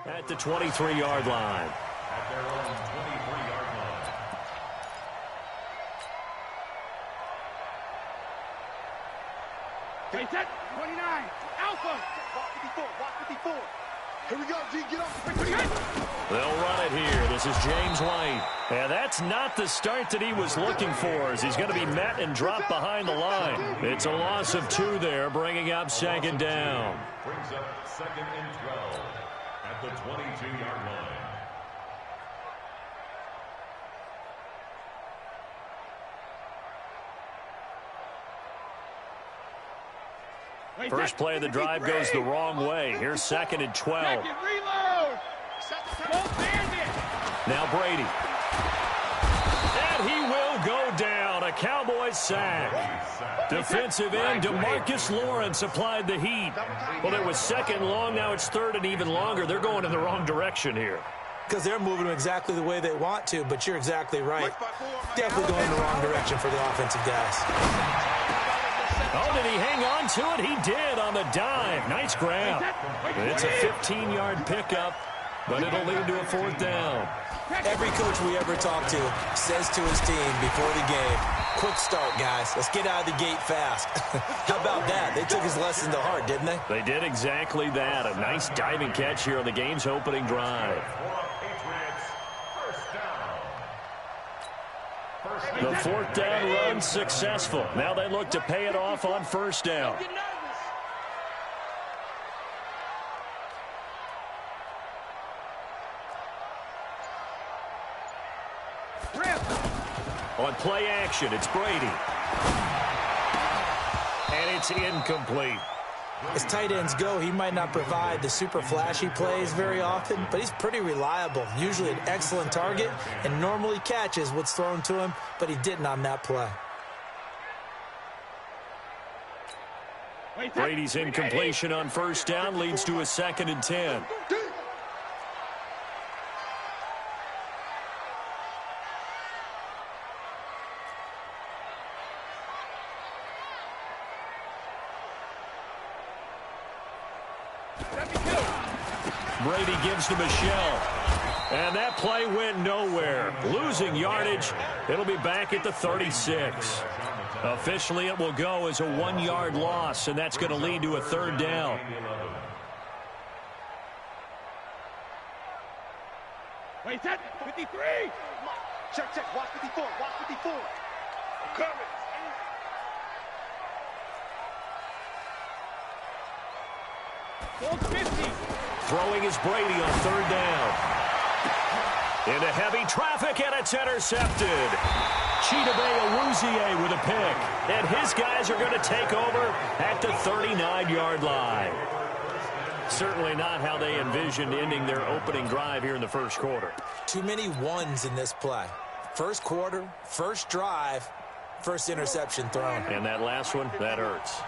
at the 23-yard line. At their own 23-yard line. Okay, set. 29. Alpha. Walk 54. Walk 54. Here we go, G. Get up. They'll run it here. This is James White. And that's not the start that he was looking for, as he's going to be met and dropped behind the line. It's a loss of 2 there, bringing up second down. Brings up 2nd and 12 at the 22-yard line. First play of the drive goes the wrong way. Here's 2nd and 12. Reload. Now Brady. And he will go down. A Cowboys sack. Defensive end DeMarcus Lawrence applied the heat. Well, it was 2nd long. Now it's 3rd and even longer. They're going in the wrong direction here. Because they're moving exactly the way they want to, but you're exactly right. Definitely going in the wrong direction for the offensive guys. Oh, did he hang on to it? He did on the dive. Nice grab. It's a 15-yard pickup, but it'll lead to a 4th down. Every coach we ever talk to says to his team before the game, quick start, guys. Let's get out of the gate fast. How about that? They took his lesson to heart, didn't they? They did exactly that. A nice diving catch here on the game's opening drive. The 4th down run successful. Now they look to pay it off on 1st down. On play action, it's Brady. And it's incomplete. As tight ends go, he might not provide the super flashy plays very often, but he's pretty reliable. Usually an excellent target and normally catches what's thrown to him, but he didn't on that play. Brady's incompletion on 1st down leads to a 2nd and 10. Brady gives to Michelle. And that play went nowhere. Losing yardage. It'll be back at the 36. Officially, it will go as a 1-yard loss, and that's going to lead to a 3rd down. Wait, set. 53. Check, check. Watch 54. Watch 54. Coming. Hold 50. Throwing is Brady on 3rd down. Into heavy traffic, and it's intercepted. Chidobe Awuzie with a pick. And his guys are going to take over at the 39-yard line. Certainly not how they envisioned ending their opening drive here in the 1st quarter. Too many ones in this play. 1st quarter, 1st drive, 1st interception thrown. And that last one, that hurts.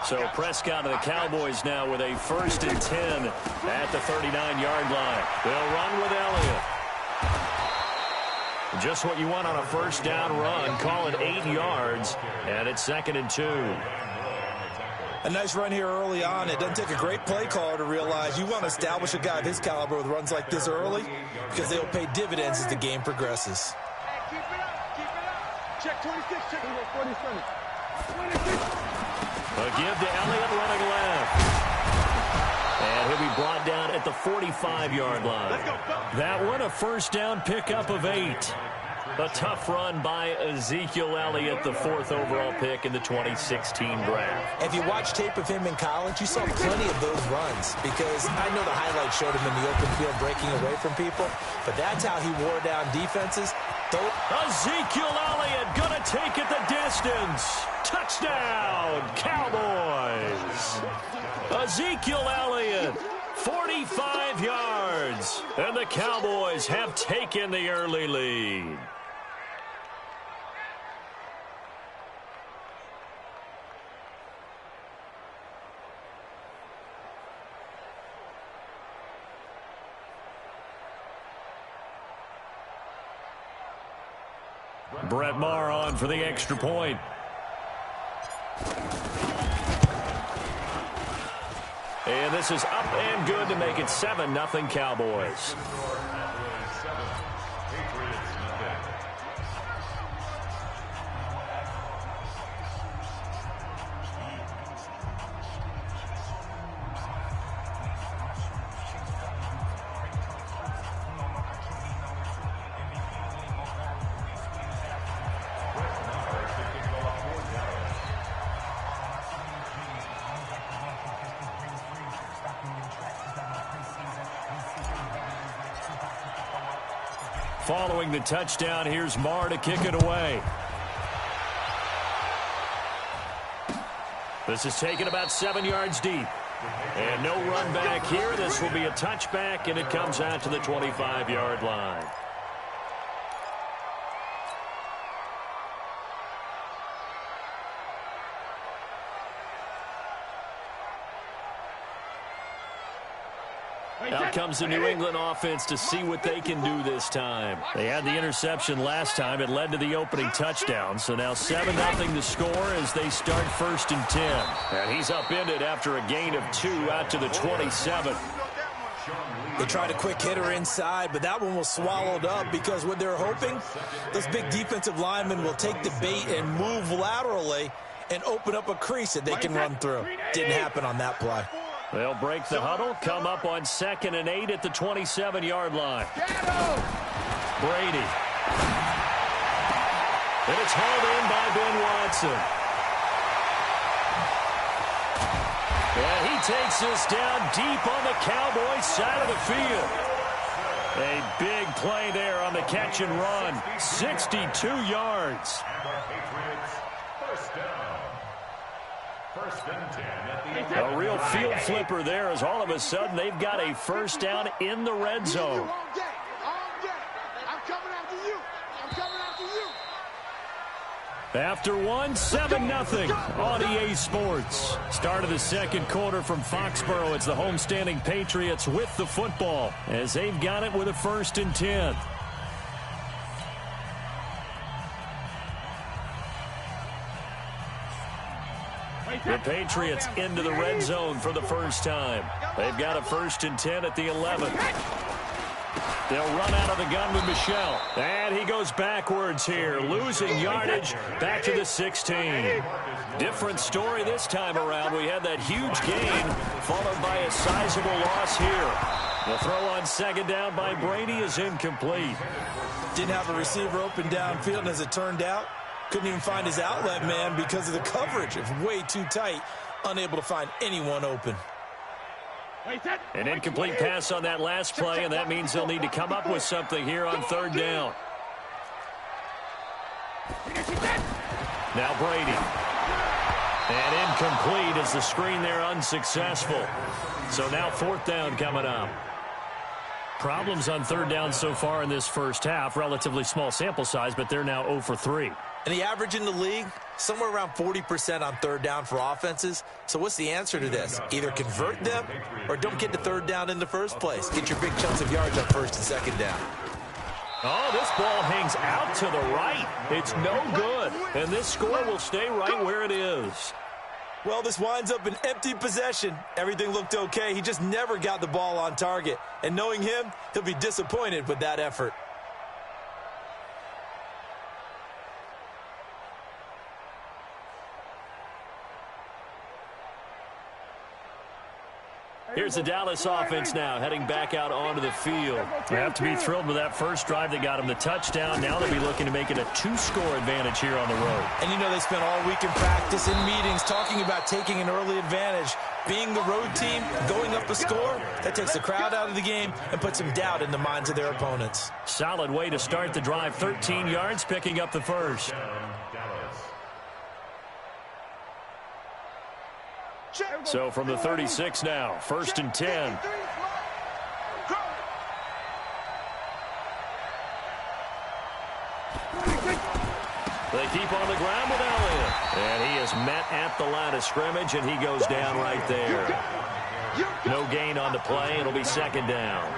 So Prescott and the Cowboys now with a 1st and 10 at the 39-yard line. They'll run with Elliott. Just what you want on a 1st down run. Call it 8 yards, and it's 2nd and 2. A nice run here early on. It doesn't take a great play caller to realize you want to establish a guy of his caliber with runs like this early because they'll pay dividends as the game progresses. Keep it up. Keep it up. Check 26. Check 47. 26. A give to Elliott running left. And he'll be brought down at the 45-yard line. That one, a 1st down pickup of 8. A tough run by Ezekiel Elliott, the 4th overall pick in the 2016 draft. If you watch tape of him in college, you saw plenty of those runs because I know the highlights showed him in the open field breaking away from people, but that's how he wore down defenses. Ezekiel Elliott going to take it the distance. Touchdown, Cowboys. Ezekiel Elliott, 45 yards. And the Cowboys have taken the early lead. Brett Maher on for the extra point. And this is up and good to make it 7-0 Cowboys. Following the touchdown, here's Marr to kick it away. This is taken about 7 yards deep. And no run back here. This will be a touchback, and it comes out to the 25-yard line. Out comes the New England offense to see what they can do this time. They had the interception last time. It led to the opening touchdown. So now 7-0 the score as they start 1st and 10. And he's upended after a gain of 2 out to the 27. They tried a quick hitter inside, but that one was swallowed up because what they're hoping, those big defensive linemen will take the bait and move laterally and open up a crease that they can run through. Didn't happen on that play. They'll break the huddle, come up on 2nd and 8 at the 27-yard line. Brady. And it's hauled in by Ben Watson. And he takes this down deep on the Cowboys side of the field. A big play there on the catch and run. 62 yards. A real field flipper there as all of a sudden they've got a first down in the red zone. After one, 7-0 on EA Sports. Start of the second quarter from Foxborough. It's the homestanding Patriots with the football as they've got it with a 1st and 10. The Patriots into the red zone for the first time. They've got a 1st and 10 at the 11. They'll run out of the gun with Michel. And he goes backwards here, losing yardage back to the 16. Different story this time around. We had that huge gain followed by a sizable loss here. The throw on 2nd down by Brady is incomplete. Didn't have a receiver open downfield, and as it turned out, couldn't even find his outlet man because of the coverage. It was way too tight, unable to find anyone open. An incomplete pass on that last play, and that means they'll need to come up with something here on 3rd down. Now Brady. And incomplete as the screen there unsuccessful. So now 4th down coming up. Problems on 3rd down so far in this first half. Relatively small sample size, but they're now 0 for 3. And the average in the league, somewhere around 40% on 3rd down for offenses. So what's the answer to this? Either convert them or don't get to 3rd down in the first place. Get your big chunks of yards on 1st and 2nd down. Oh, this ball hangs out to the right. It's no good. And this score will stay right where it is. Well, this winds up an empty possession. Everything looked okay. He just never got the ball on target. And knowing him, he'll be disappointed with that effort. Here's the Dallas offense now heading back out onto the field. They have to be thrilled with that first drive that got them the touchdown. Now they'll be looking to make it a 2-score advantage here on the road. And you know they spent all week in practice and meetings talking about taking an early advantage. Being the road team, going up a score, that takes the crowd out of the game and puts some doubt in the minds of their opponents. Solid way to start the drive. 13 yards, picking up the first. So from the 36 now, 1st and 10. They keep on the ground with Elliott. And he is met at the line of scrimmage, and he goes down right there. No gain on the play. It'll be 2nd down.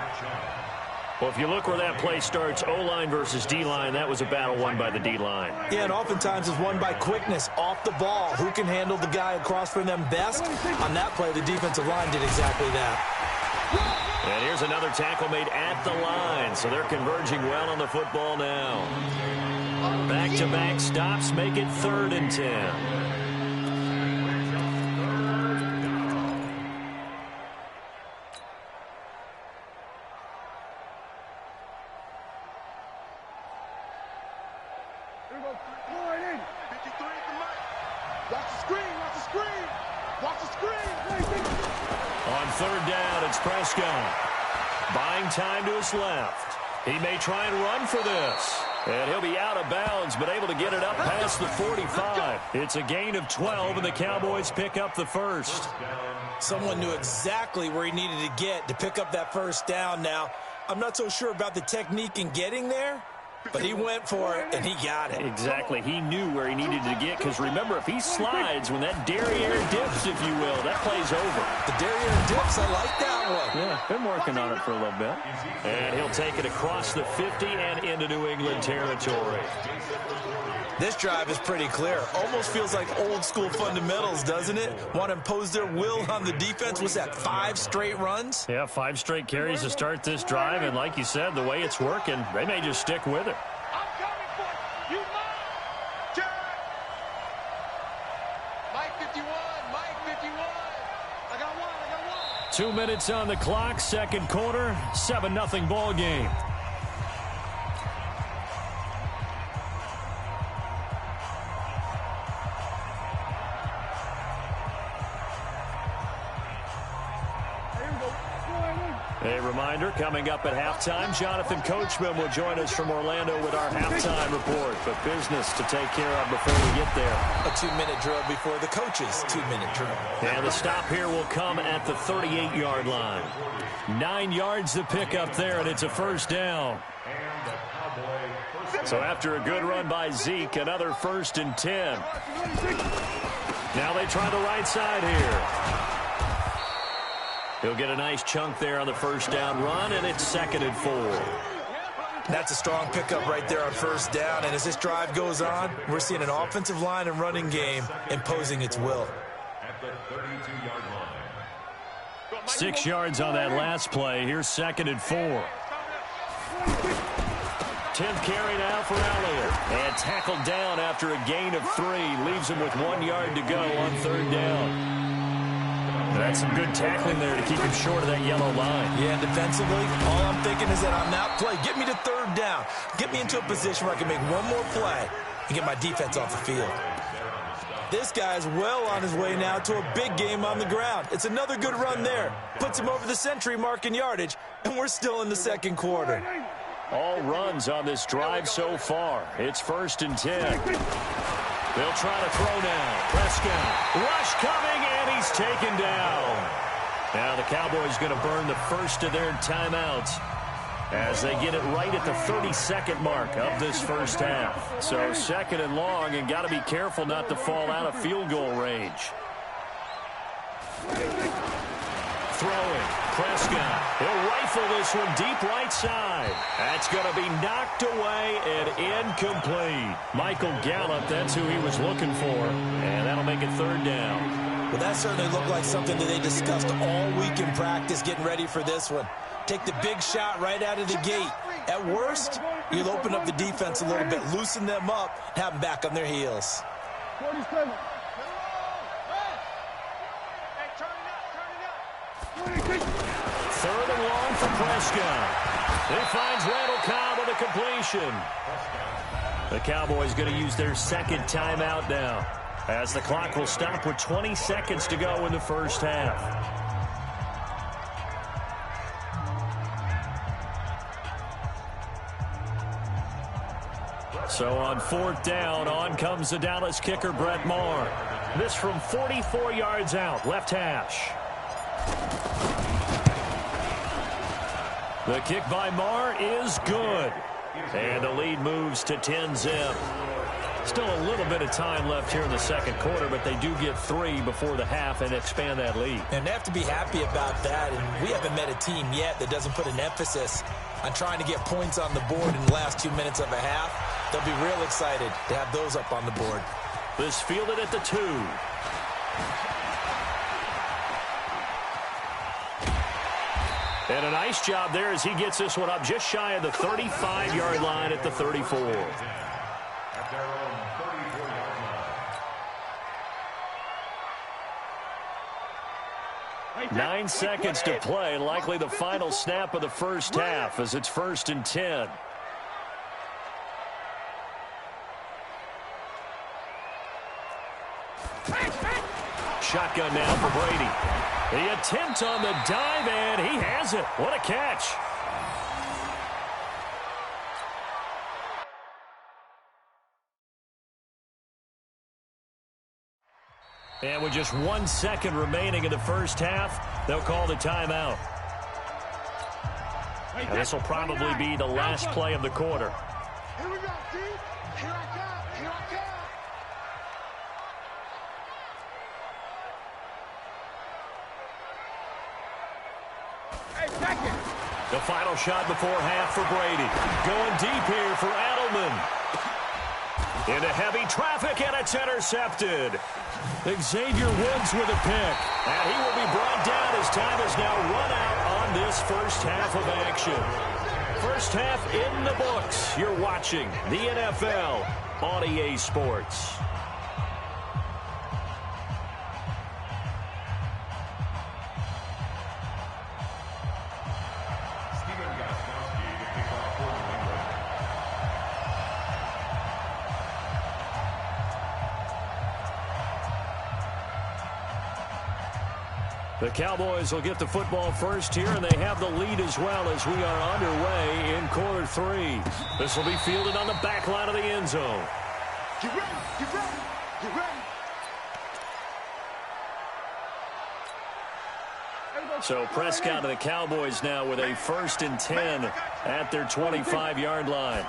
Well, if you look where that play starts, O-line versus D-line, that was a battle won by the D-line. Yeah, and oftentimes it's won by quickness off the ball. Who can handle the guy across from them best? On that play, the defensive line did exactly that. And here's another tackle made at the line, so they're converging well on the football now. Back-to-back stops make it 3rd and 10. On 3rd down, it's Prescott. Buying time to his left. He may try and run for this. And he'll be out of bounds, but able to get it up past the 45. It's a gain of 12, and the Cowboys pick up the first. Someone knew exactly where he needed to get to pick up that first down now. I'm not so sure about the technique in getting there, but he went for it, and he got it. Exactly. He knew where he needed to get, because remember, if he slides, when that derriere dips, if you will, that play's over. The derriere dips, I like that one. Yeah, been working on it for a little bit. And he'll take it across the 50 and into New England territory. This drive is pretty clear. Almost feels like old school fundamentals, doesn't it? Want to impose their will on the defense. Was that 5 straight runs? Yeah, 5 straight carries to start this drive. And like you said, the way it's working, they may just stick with it. I'm coming for you. Mike. Mike 51. Mike 51. I got one. 2 minutes on the clock, second quarter, 7-0 ball game. A reminder, coming up at halftime, Jonathan Coachman will join us from Orlando with our halftime report. But business to take care of before we get there. A 2-minute drill before the coach's 2-minute drill. And the stop here will come at the 38-yard line. 9 yards to pick up there, and it's a first down. So after a good run by Zeke, another 1st and 10. Now they try the right side here. He'll get a nice chunk there on the first down run, and it's 2nd and 4. That's a strong pickup right there on first down. And as this drive goes on, we're seeing an offensive line and running game imposing its will. At the 32-yard line. 6 yards on that last play. Here's 2nd and 4. 10th carry now for Elliott. And tackled down after a gain of 3. Leaves him with 1 yard to go on 3rd down. That's some good tackling there to keep him short of that yellow line. Yeah, defensively, all I'm thinking is that on that play, get me to 3rd down. Get me into a position where I can make one more play and get my defense off the field. This guy's well on his way now to a big game on the ground. It's another good run there. Puts him over the century mark in yardage, and we're still in the second quarter. All runs on this drive so far. It's 1st and 10. They'll try to throw now. Prescott. Rush coming, and he's taken down. Now the Cowboys going to burn the first of their timeouts as they get it right at the 32nd mark of this first half. So 2nd and long, and got to be careful not to fall out of field goal range. Throwing. Prescott. He'll rifle this one deep right side. That's going to be knocked away and incomplete. Michael Gallup, that's who he was looking for. And that'll make it 3rd down. Well, that certainly looked like something that they discussed all week in practice, getting ready for this one. Take the big shot right out of the gate. At worst, you'll open up the defense a little bit, loosen them up, have them back on their heels. 47. 3rd and long for Prescott. He finds Randall Cobb with a completion. The Cowboys going to use their 2nd timeout now, as the clock will stop with 20 seconds to go in the first half. So on 4th down, on comes the Dallas kicker, Brett Maher. This from 44 yards out, left hash. The kick by Maher is good. And the lead moves to 10-zip. Still a little bit of time left here in the second quarter, but they do get 3 before the half and expand that lead. And they have to be happy about that, and we haven't met a team yet that doesn't put an emphasis on trying to get points on the board in the last 2 minutes of a half. They'll be real excited to have those up on the board. This fielded at the 2. And a nice job there as he gets this one up just shy of the 35-yard line at the 34. At their own 34-yard line. 9 seconds to play, likely the final snap of the first half as it's 1st and 10. Shotgun now for Brady. The attempt on the dive, and he has it. What a catch. And with just 1 second remaining in the first half, they'll call the timeout. And this will probably be the last play of the quarter. Here we go, T. Here I come. Here I come. The final shot before half for Brady. Going deep here for Edelman. Into heavy traffic, and it's intercepted. Xavier Woods with a pick. And he will be brought down as time has now run out on this first half of action. First half in the books. You're watching the NFL on EA Sports. The Cowboys will get the football first here, and they have the lead as well as we are underway in quarter 3. This will be fielded on the back line of the end zone. Get ready, get ready, get ready. So Prescott and the Cowboys now with a 1st and 10 at their 25-yard line.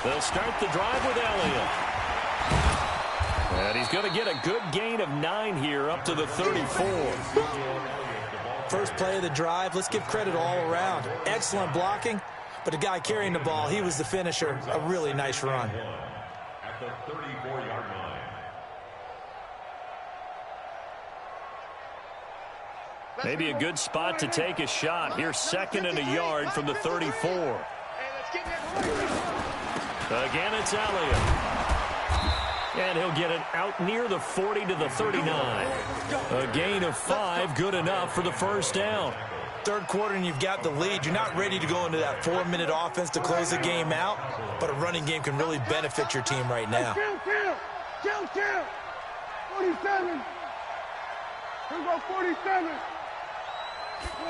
They'll start the drive with Elliott. And he's going to get a good gain of 9 here up to the 34. First play of the drive, let's give credit all around. Excellent blocking, but the guy carrying the ball, he was the finisher. A really nice run. At the 34-yard line. Maybe a good spot to take a shot. Here's 2nd and a yard from the 34. Again, it's Elliott. And he'll get it out near the 40 to the 39. A gain of 5, good enough for the first down. Third quarter and you've got the lead. You're not ready to go into that 4-minute offense to close the game out, but a running game can really benefit your team right now. Kill. 47. Here we go, 47.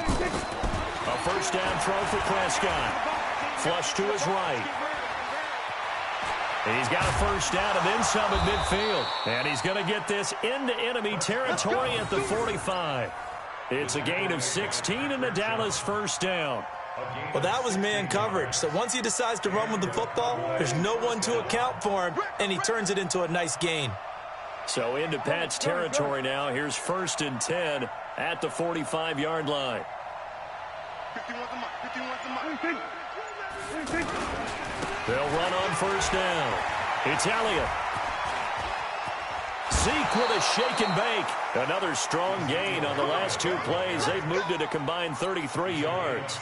26. A first down throw for Prescott. Flush to his right. He's got a first down and then some at midfield. And he's going to get this into enemy territory at the 45. It's a gain of 16 and a Dallas first down. Well, that was man coverage. So once he decides to run with the football, there's no one to account for him, and he turns it into a nice gain. So into Pat's territory now. Here's 1st and 10 at the 45-yard line. 51's the mark. 51's the mark. They'll run on first down. It's Elliott. Zeke with a shake and bake. Another strong gain on the last 2 plays. They've moved it a combined 33 yards.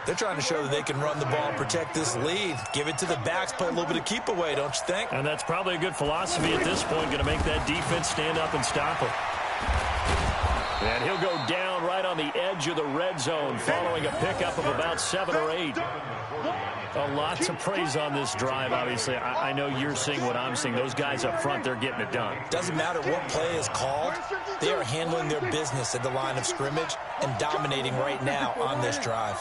They're trying to show that they can run the ball, protect this lead. Give it to the backs, play a little bit of keep away, don't you think? And that's probably a good philosophy at this point. Going to make that defense stand up and stop him. And he'll go down right on the edge of the red zone following a pickup of about 7 or 8. Lots of praise on this drive, obviously. I know you're seeing what I'm seeing. Those guys up front, they're getting it done. Doesn't matter what play is called. They are handling their business at the line of scrimmage and dominating right now on this drive.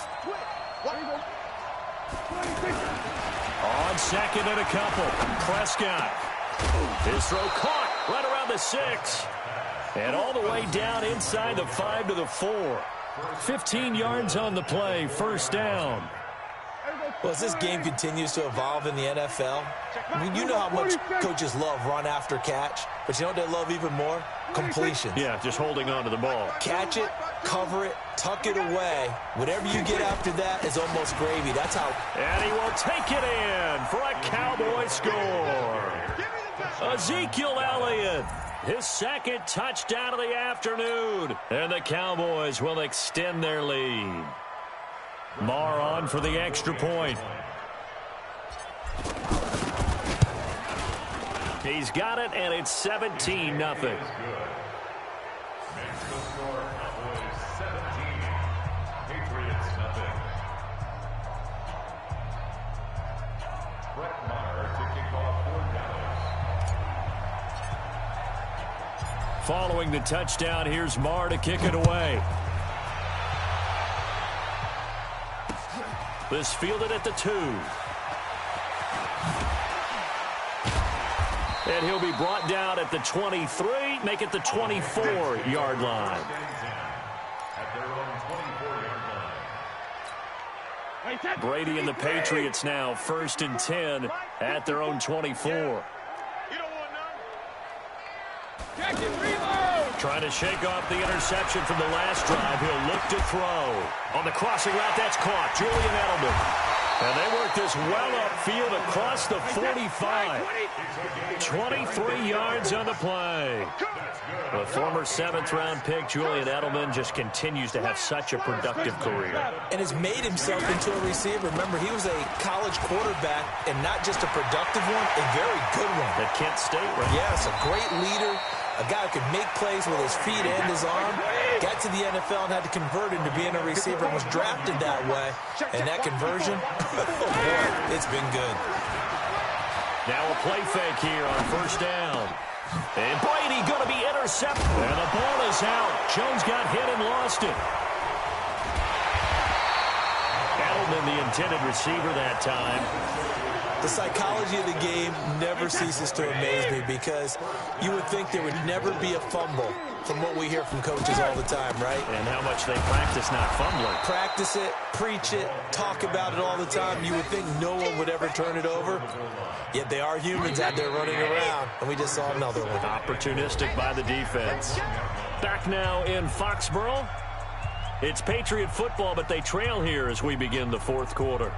On 2nd and a couple, Prescott. His throw caught right around the 6. And all the way down inside the 5 to the 4. 15 yards on the play, first down. Well, as this game continues to evolve in the NFL, I mean, you know how much coaches love run after catch, but you know what they love even more? Completions. Yeah, just holding on to the ball. Catch it, cover it, tuck it away. Whatever you get after that is almost gravy. That's how. And he will take it in for a Cowboy score. Ezekiel Elliott, his second touchdown of the afternoon. And the Cowboys will extend their lead. Marr on for the extra point. He's got it, and it's 17-0. Following the touchdown, here's Marr to kick it away. This fielded at the 2. And he'll be brought down at the 23, make it the 24-yard line. Brady and the Patriots now 1st and 10 at their own 24. Trying to shake off the interception from the last drive. He'll look to throw. On the crossing route, that's caught. Julian Edelman. And they work this well upfield across the 45. 23 yards on the play. The former 7th-round pick, Julian Edelman, just continues to have such a productive career. And has made himself into a receiver. Remember, he was a college quarterback, and not just a productive one, a very good one. At Kent State, right? Yes, a great leader. A guy who could make plays with his feet and his arm. Got to the NFL and had to convert into being a receiver and was drafted that way. And that conversion, oh boy, it's been good. Now a play fake here on 1st down. And Brady going to be intercepted. And the ball is out. Jones got hit and lost it. Edelman, the intended receiver that time. The psychology of the game never ceases to amaze me because you would think there would never be a fumble from what we hear from coaches all the time, right? And how much they practice not fumbling. Practice it, preach it, talk about it all the time. You would think no one would ever turn it over. Yet they are humans out there running around, and we just saw another one. Opportunistic by the defense. Back now in Foxborough. It's Patriot football, but they trail here as we begin the 4th quarter.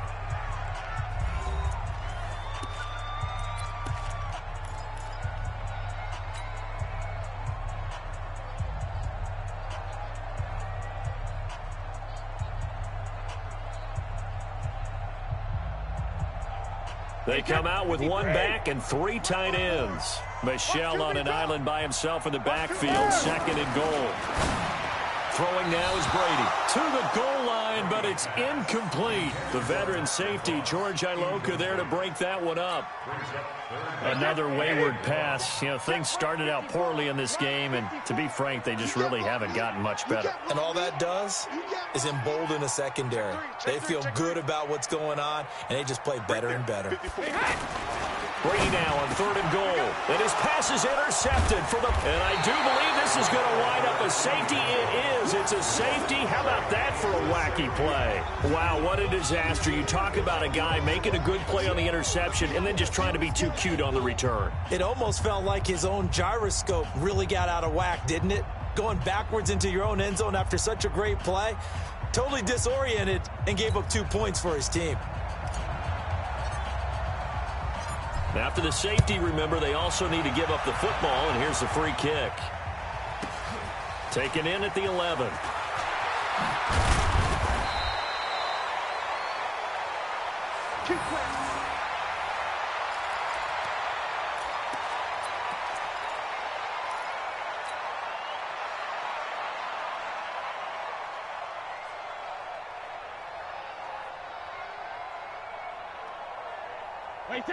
They come out with 1 back and 3 tight ends. Michel on an island by himself in the backfield, 2nd and goal. Throwing now is Brady to the goal line, but it's incomplete. The veteran safety, George Iloka, there to break that one up. Another wayward pass. You know, things started out poorly in this game, and to be frank, they just really haven't gotten much better. And all that does is embolden a secondary. They feel good about what's going on, and they just play better and better. Brady now on 3rd and goal. And his pass is intercepted for the... And I do believe this is going to wind up a safety. It is. It's a safety. How about that for a wacky play? Wow, what a disaster. You talk about a guy making a good play on the interception and then just trying to be too cute on the return. It almost felt like his own gyroscope really got out of whack, didn't it? Going backwards into your own end zone after such a great play. Totally disoriented and gave up 2 points for his team. After the safety, remember, they also need to give up the football, and here's the free kick. Taken in at the 11.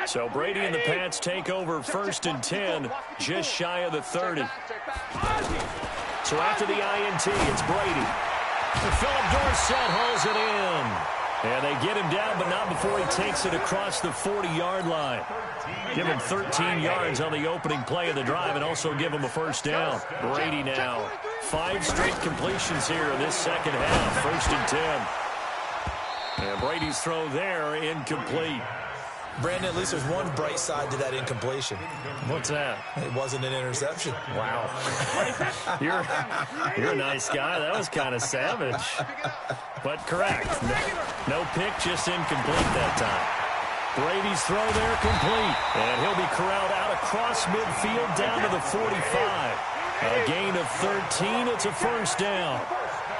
So Brady and the Pats take over 1st and 10, just shy of the 30. So after the INT, it's Brady. Philip Dorsett hauls it in. And they get him down, but not before he takes it across the 40-yard line. Give him 13 yards on the opening play of the drive and also give him a 1st down. Brady now, 5 straight completions here in this 2nd half, 1st and 10. And Brady's throw there, incomplete. Brandon, at least there's one bright side to that incompletion. What's that? It wasn't an interception. Wow. You're a nice guy. That was kind of savage. But correct. No pick, just incomplete that time. Brady's throw there complete. And he'll be corralled out across midfield down to the 45. A gain of 13. It's a first down.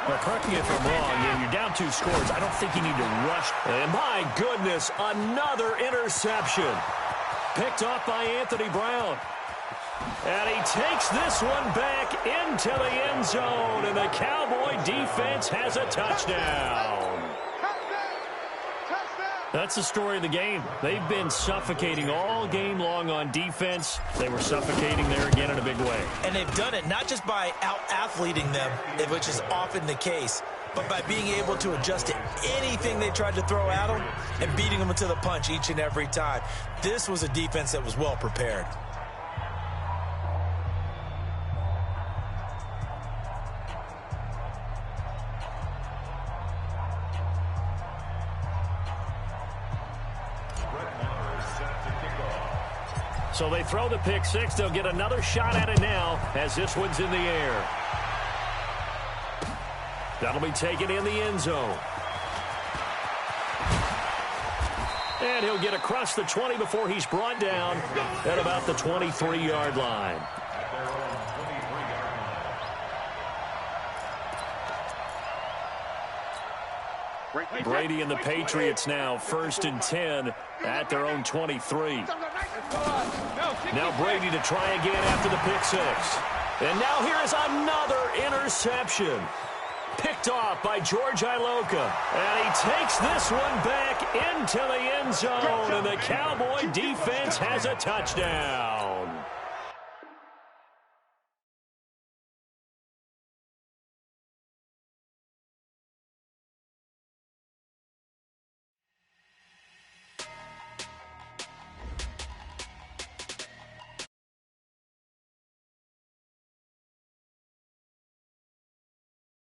Now, correct me if I'm wrong. You're down 2 scores. I don't think you need to rush. And my goodness, another interception. Picked off by Anthony Brown. And he takes this one back into the end zone. And the Cowboy defense has a touchdown. That's the story of the game. They've been suffocating all game long on defense. They were suffocating there again in a big way. And they've done it not just by out-athleting them, which is often the case, but by being able to adjust to anything they tried to throw at them and beating them to the punch each and every time. This was a defense that was well prepared. So they throw the pick six. They'll get another shot at it now as this one's in the air. That'll be taken in the end zone. And he'll get across the 20 before he's brought down at about the 23-yard line. Brady and the Patriots now 1st and 10 at their own 23. Now Brady to try again after the pick six. And now here is another interception. Picked off by George Iloka. And he takes this one back into the end zone. And the Cowboy defense has a touchdown.